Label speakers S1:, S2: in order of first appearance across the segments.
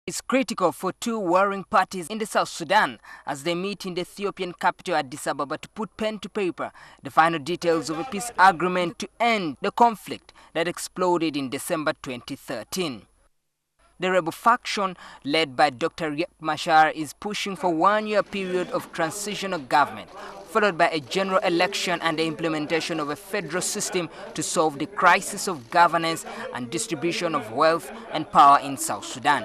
S1: is critical for two warring parties in the South Sudan as they meet in the Ethiopian capital Addis Ababa to put pen to paper the final details of a peace agreement to end the conflict that exploded in December 2013. The rebel faction, led by Dr. Riek Machar, is pushing for a one-year period of transitional government, followed by a general election and the implementation of a federal system to solve the crisis of governance and distribution of wealth and power in South Sudan.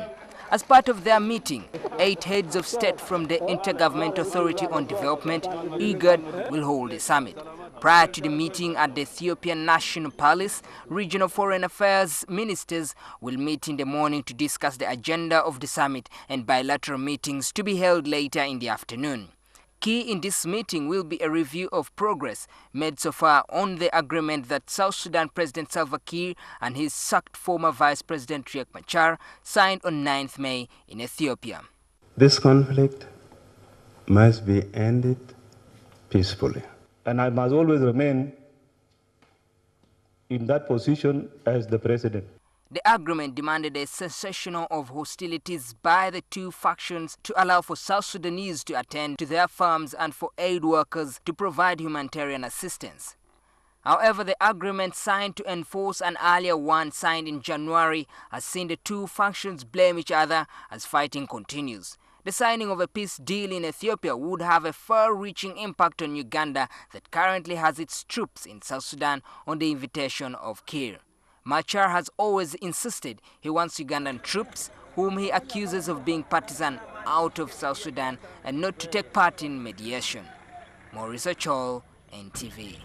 S1: As part of their meeting, 8 heads of state from the Intergovernmental Authority on Development, IGAD, will hold a summit. Prior to the meeting at the Ethiopian National Palace, regional foreign affairs ministers will meet in the morning to discuss the agenda of the summit and bilateral meetings to be held later in the afternoon. Key in this meeting will be a review of progress made so far on the agreement that South Sudan President Salva Kiir and his sacked former Vice President Riek Machar signed on 9th May in Ethiopia.
S2: This conflict must be ended peacefully.
S3: And I must always remain in that position as the president.
S1: The agreement demanded a cessation of hostilities by the two factions to allow for South Sudanese to attend to their farms and for aid workers to provide humanitarian assistance. However, the agreement signed to enforce an earlier one signed in January has seen the two factions blame each other as fighting continues. The signing of a peace deal in Ethiopia would have a far-reaching impact on Uganda that currently has its troops in South Sudan on the invitation of Kiir. Machar has always insisted he wants Ugandan troops, whom he accuses of being partisan, out of South Sudan and not to take part in mediation. Maurice Ochol, NTV.